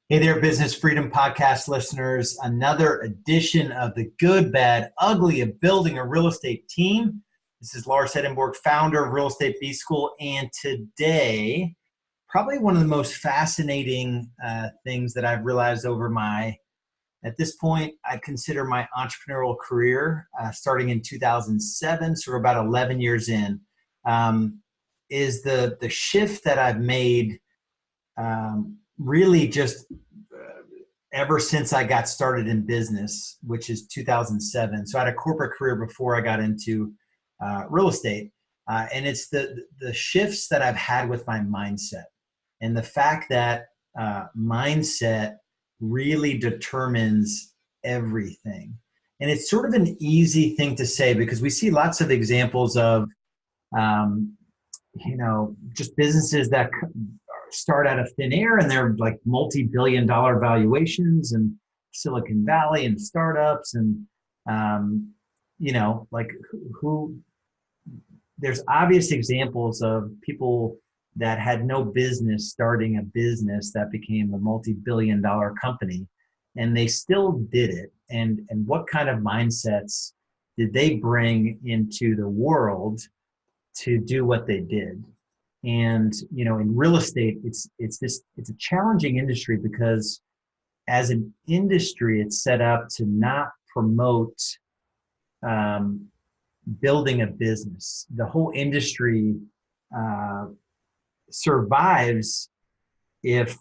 Hey there, Business Freedom Podcast listeners. Another edition of the Good, Bad, Ugly of Building a Real Estate Team. This is Lars Hedenborg, founder of Real Estate B School. And today, probably one of the most fascinating things that I've realized at this point, I consider my entrepreneurial career, starting in 2007, so we're about 11 years in, is the shift that I've made really just ever since I got started in business, which is 2007. So I had a corporate career before I got into real estate. And it's the shifts that I've had with my mindset and the fact that mindset really determines everything. And it's sort of an easy thing to say because we see lots of examples of, just businesses that start out of thin air and they're like multi-billion-dollar valuations and Silicon Valley and startups and who there's obvious examples of people that had no business starting a business that became a multi-billion-dollar company, and they still did it. And what kind of mindsets did they bring into the world to do what they did? And in real estate, it's a challenging industry because as an industry, it's set up to not promote building a business. The whole industry survives if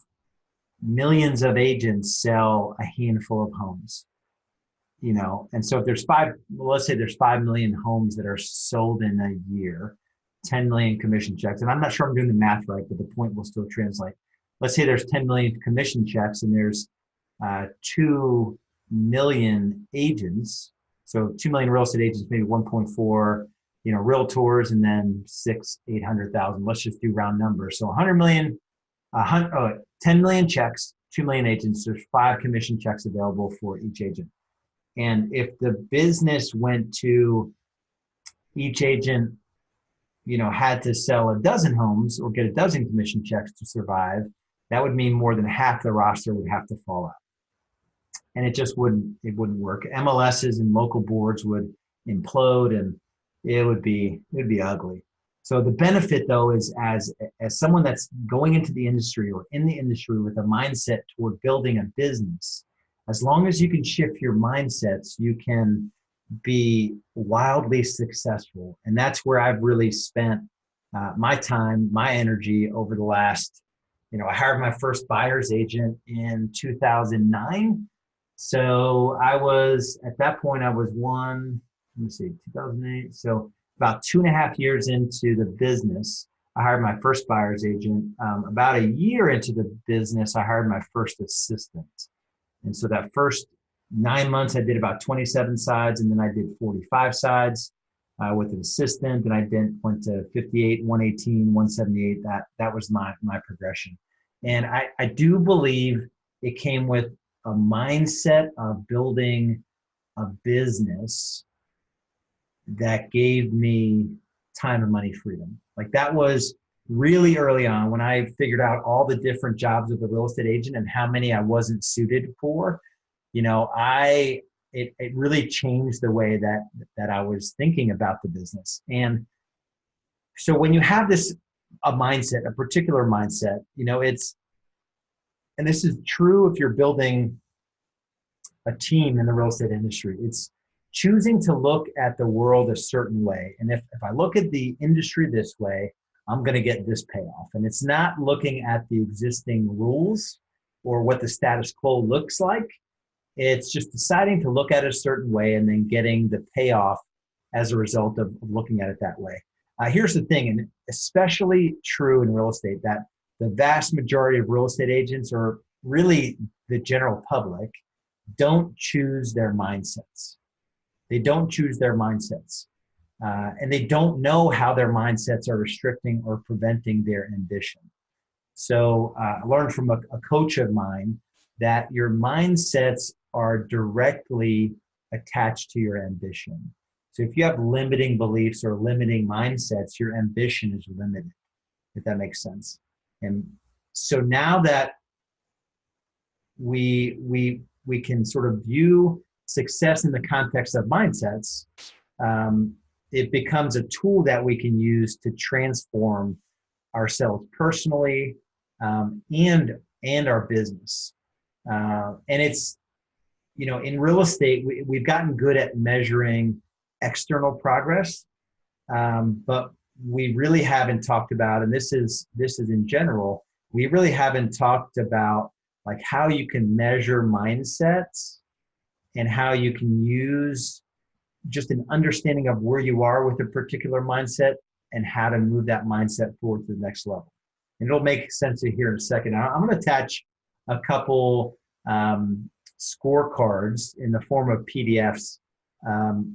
millions of agents sell a handful of homes. And so if let's say there's 5 million homes that are sold in a year, 10 million commission checks. And I'm not sure I'm doing the math right, but the point will still translate. Let's say there's 10 million commission checks and there's 2 million agents. So 2 million real estate agents, maybe 1.4, realtors, and then 800,000. Let's just do round numbers. So 100 million, 10 million checks, 2 million agents. There's 5 commission checks available for each agent. And if the business went to each agent, had to sell a dozen homes or get a dozen commission checks to survive, that would mean more than half the roster would have to fall out. And it just wouldn't work. MLSs and local boards would implode and it would be ugly. So the benefit though is as someone that's going into the industry or in the industry with a mindset toward building a business, as long as you can shift your mindsets, you can be wildly successful. And that's where I've really spent my time, my energy over the last, I hired my first buyer's agent in 2009. So at that point I was 2008. So about 2.5 years into the business, I hired my first buyer's agent. About a year into the business, I hired my first assistant. And so that first 9 months, I did about 27 sides, and then I did 45 sides with an assistant, and I went to 58, 118, 178. That was my progression. And I do believe it came with a mindset of building a business that gave me time and money freedom. Like that was really early on when I figured out all the different jobs of a real estate agent and how many I wasn't suited for. It really changed the way that I was thinking about the business. And so when you have a mindset, a particular mindset, and this is true if you're building a team in the real estate industry, it's choosing to look at the world a certain way. And if I look at the industry this way, I'm going to get this payoff. And it's not looking at the existing rules or what the status quo looks like. It's just deciding to look at it a certain way and then getting the payoff as a result of looking at it that way. Here's the thing, and especially true in real estate, that the vast majority of real estate agents, or really the general public, don't choose their mindsets. They don't choose their mindsets. And they don't know how their mindsets are restricting or preventing their ambition. So I learned from a coach of mine that your mindsets are directly attached to your ambition. So if you have limiting beliefs or limiting mindsets, your ambition is limited, if that makes sense. And so now that we can sort of view success in the context of mindsets, it becomes a tool that we can use to transform ourselves personally, and our business. And it's, in real estate, we've gotten good at measuring external progress, but we really haven't talked about, and this is in general, we really haven't talked about like how you can measure mindsets and how you can use just an understanding of where you are with a particular mindset and how to move that mindset forward to the next level. And it'll make sense to here in a second. I'm going to attach a couple scorecards in the form of PDFs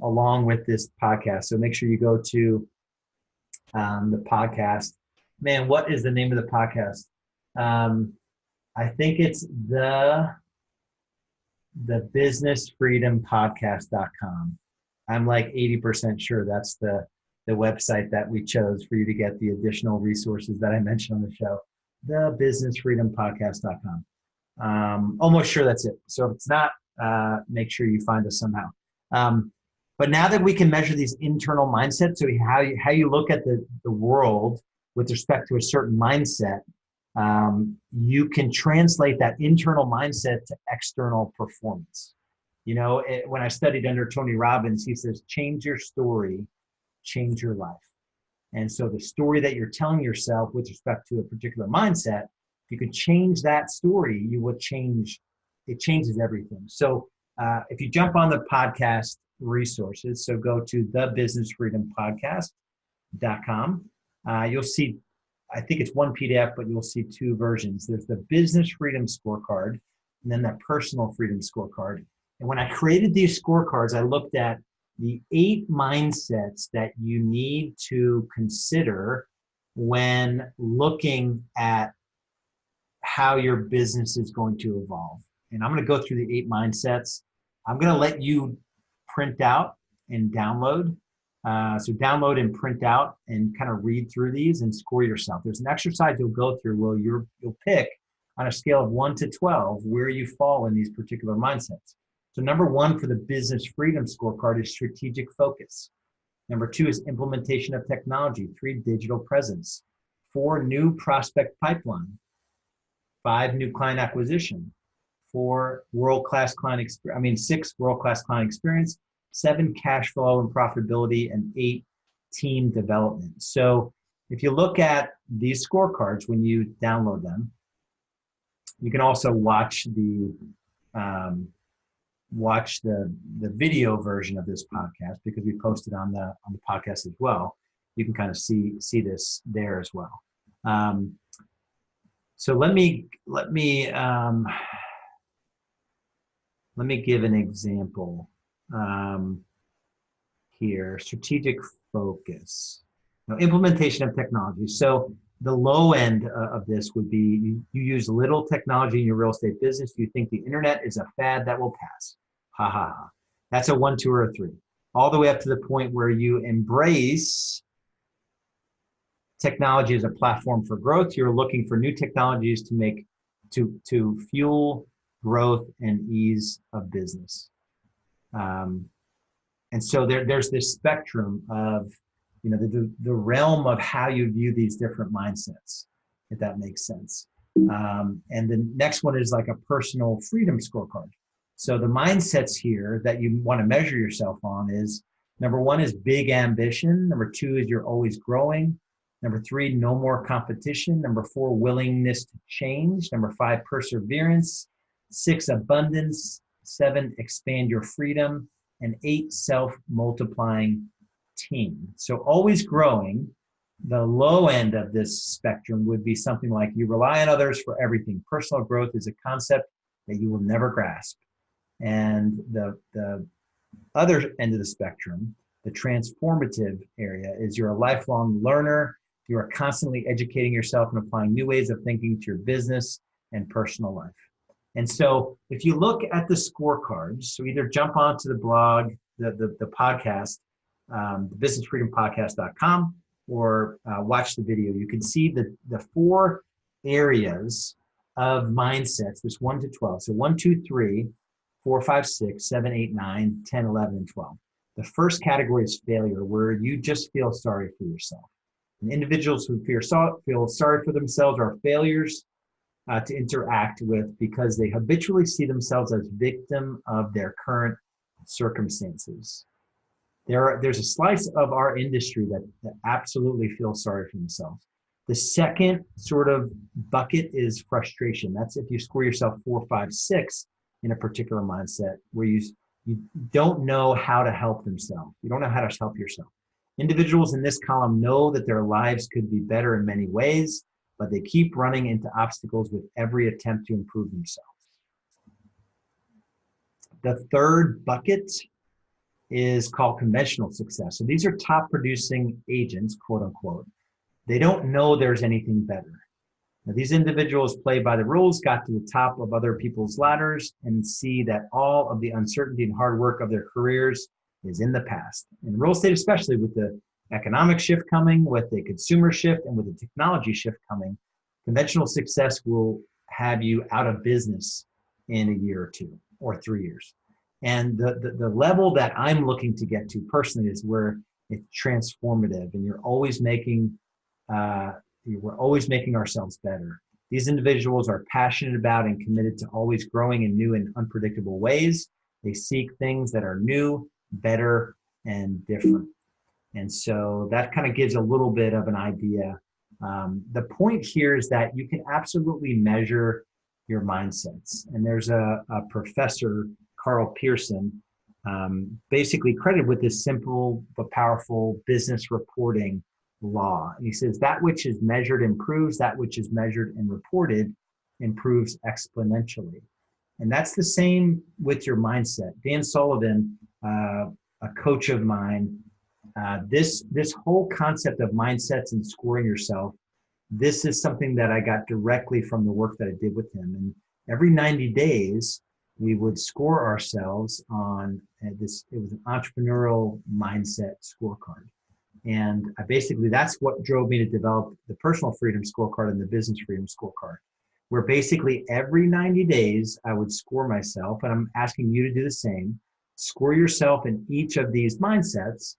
along with this podcast. So make sure you go to the podcast. Man, what is the name of the podcast? I think it's the businessfreedompodcast.com. I'm like 80% sure that's the website that we chose for you to get the additional resources that I mentioned on the show. The businessfreedompodcast.com. Almost sure that's it. So if it's not, make sure you find us somehow. But now that we can measure these internal mindsets, so how you look at the world with respect to a certain mindset, you can translate that internal mindset to external performance. When I studied under Tony Robbins, he says, change your story, change your life. And so the story that you're telling yourself with respect to a particular mindset, if you could change that story, you will change, it changes everything. So if you jump on the podcast resources, so go to thebusinessfreedompodcast.com, you'll see, I think it's one PDF, but you'll see two versions. There's the Business Freedom Scorecard and then the Personal Freedom Scorecard. And when I created these scorecards, I looked at the 8 mindsets that you need to consider when looking at how your business is going to evolve. And I'm going to go through the 8 mindsets. I'm going to let you print out and download. So download and print out and kind of read through these and score yourself. There's an exercise you'll go through where you'll pick on a scale of 1 to 12 where you fall in these particular mindsets. So number 1 for the Business Freedom Scorecard is strategic focus. Number 2 is implementation of technology. 3, digital presence. 4, new prospect pipeline. 5, new client acquisition. 4, world-class client experience. 6, world-class client experience. 7, cash flow and profitability. And 8, team development. So if you look at these scorecards when you download them, you can also watch the video version of this podcast because we posted on the podcast as well. You can kind of see this there as well. So let me give an example here. Strategic focus. Now, implementation of technology. So the low end of this would be you use little technology in your real estate business. You think the internet is a fad that will pass. Ha ha ha. That's a 1, 2, or a 3. All the way up to the point where you embrace technology as a platform for growth. You're looking for new technologies to fuel growth and ease of business. And so there's this spectrum of the realm of how you view these different mindsets, if that makes sense. And the next one is like a personal freedom scorecard. So the mindsets here that you want to measure yourself on is, number 1 is big ambition. Number 2 is you're always growing. Number 3, no more competition. Number 4, willingness to change. Number 5, perseverance. 6, abundance. 7, expand your freedom. And 8, self-multiplying team. So always growing. The low end of this spectrum would be something like you rely on others for everything. Personal growth is a concept that you will never grasp. And the other end of the spectrum, the transformative area, is you're a lifelong learner. You are constantly educating yourself and applying new ways of thinking to your business and personal life. And so if you look at the scorecards, so either jump onto the blog, the podcast, businessfreedompodcast.com, or watch the video. You can see the 4 areas of mindsets. There's 1 to 12. So 1, 2, 3, 4, 5, 6, 7, 8, 9, 10, 11, and 12. The first category is failure, where you just feel sorry for yourself. And individuals who feel sorry for themselves are failures to interact with because they habitually see themselves as victim of their current circumstances. There's a slice of our industry that absolutely feels sorry for themselves. The second sort of bucket is frustration. That's if you score yourself 4, 5, 6 in a particular mindset where you don't know how to help themselves. You don't know how to help yourself. Individuals in this column know that their lives could be better in many ways, but they keep running into obstacles with every attempt to improve themselves. The third bucket is called conventional success. So these are top producing agents, quote unquote. They don't know there's anything better. Now, these individuals play by the rules, got to the top of other people's ladders, and see that all of the uncertainty and hard work of their careers is in the past. In real estate, especially with the economic shift coming, with the consumer shift, and with the technology shift coming, conventional success will have you out of business in a year or 2 or 3 years. And the level that I'm looking to get to personally is where it's transformative, and we're always making ourselves better. These individuals are passionate about and committed to always growing in new and unpredictable ways. They seek things that are new, better, and different. And so that kind of gives a little bit of an idea. The point here is that you can absolutely measure your mindsets. And there's a professor, Carl Pearson, basically credited with this simple but powerful business reporting law. And he says that which is measured improves, that which is measured and reported improves exponentially. And that's the same with your mindset. Dan Sullivan, a coach of mine, this whole concept of mindsets and scoring yourself, this is something that I got directly from the work that I did with him. And every 90 days, we would score ourselves on this. It was an entrepreneurial mindset scorecard. And that's what drove me to develop the personal freedom scorecard and the business freedom scorecard, where basically every 90 days I would score myself, and I'm asking you to do the same. Score yourself in each of these mindsets,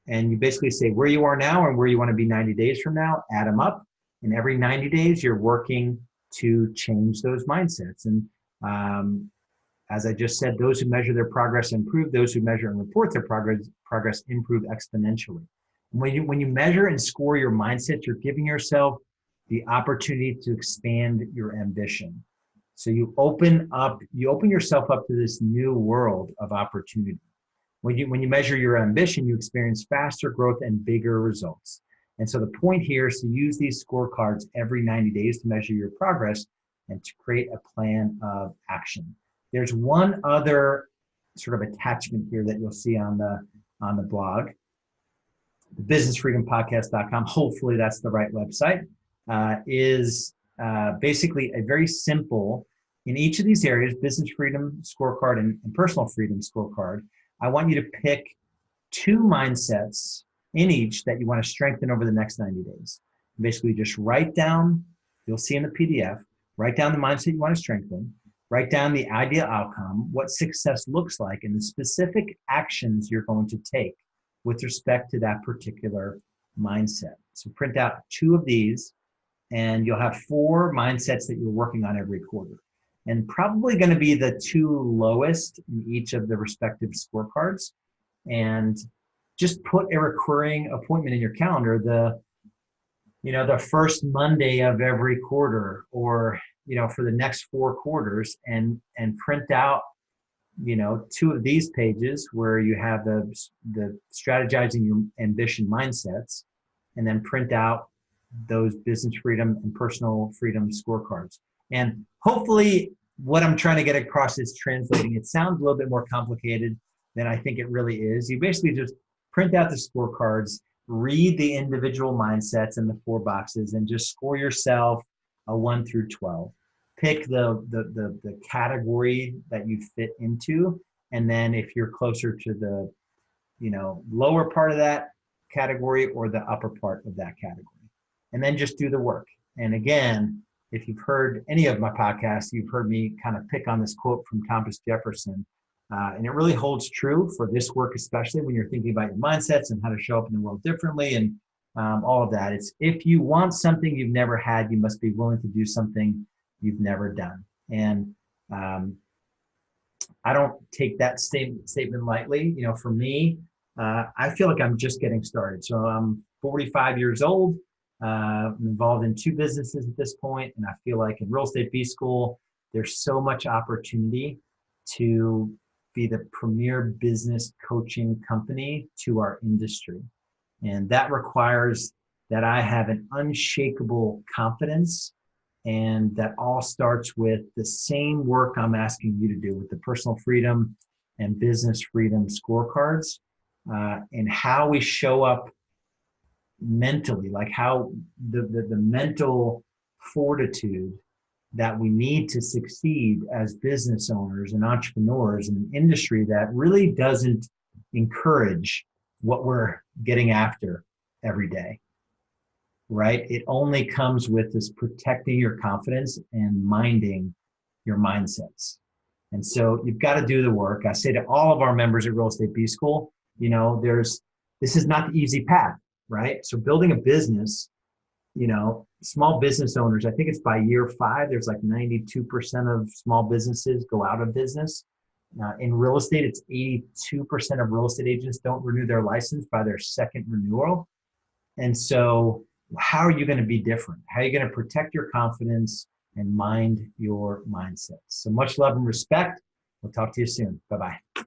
and you basically say where you are now and where you want to be 90 days from now, add them up, and every 90 days you're working to change those mindsets. And as I just said, those who measure their progress improve, those who measure and report their progress improve exponentially. When you measure and score your mindset, you're giving yourself the opportunity to expand your ambition. So you open yourself up to this new world of opportunity. When you measure your ambition, you experience faster growth and bigger results. And so the point here is to use these scorecards every 90 days to measure your progress and to create a plan of action. There's one other sort of attachment here that you'll see on the blog. thebusinessfreedompodcast.com, hopefully that's the right website, is basically a very simple, in each of these areas, business freedom scorecard and personal freedom scorecard, I want you to pick 2 mindsets in each that you want to strengthen over the next 90 days. Basically just write down, you'll see in the PDF, write down the mindset you want to strengthen, write down the ideal outcome, what success looks like, and the specific actions you're going to take with respect to that particular mindset. So print out 2 of these, and you'll have 4 mindsets that you're working on every quarter. And probably going to be the 2 lowest in each of the respective scorecards. And just put a recurring appointment in your calendar, the first Monday of every quarter, or for the next 4 quarters, and print out 2 of these pages where you have the strategizing your ambition mindsets, and then print out those business freedom and personal freedom scorecards. And hopefully what I'm trying to get across is translating. It sounds a little bit more complicated than I think it really is. You basically just print out the scorecards, read the individual mindsets in the 4 boxes, and just score yourself a 1 through 12. Pick the category that you fit into, and then if you're closer to the lower part of that category or the upper part of that category, and then just do the work. And again, if you've heard any of my podcasts, you've heard me kind of pick on this quote from Thomas Jefferson. And it really holds true for this work, especially when you're thinking about your mindsets and how to show up in the world differently and all of that. It's if you want something you've never had, you must be willing to do something you've never done. And I don't take that statement lightly. You know, for me, I feel like I'm just getting started. So I'm 45 years old. I'm involved in 2 businesses at this point, and I feel like in real estate B school, there's so much opportunity to be the premier business coaching company to our industry. And that requires that I have an unshakable confidence, and that all starts with the same work I'm asking you to do with the personal freedom and business freedom scorecards, and how we show up mentally, like how the mental fortitude that we need to succeed as business owners and entrepreneurs in an industry that really doesn't encourage what we're getting after every day, right? It only comes with this protecting your confidence and minding your mindsets. And so you've got to do the work. I say to all of our members at Real Estate B School, you know, this is not the easy path, right? So building a business, you know, small business owners, I think it's by year 5, there's like 92% of small businesses go out of business. In real estate, it's 82% of real estate agents don't renew their license by their second renewal. And so how are you going to be different? How are you going to protect your confidence and mind your mindset? So much love and respect. We'll talk to you soon. Bye-bye.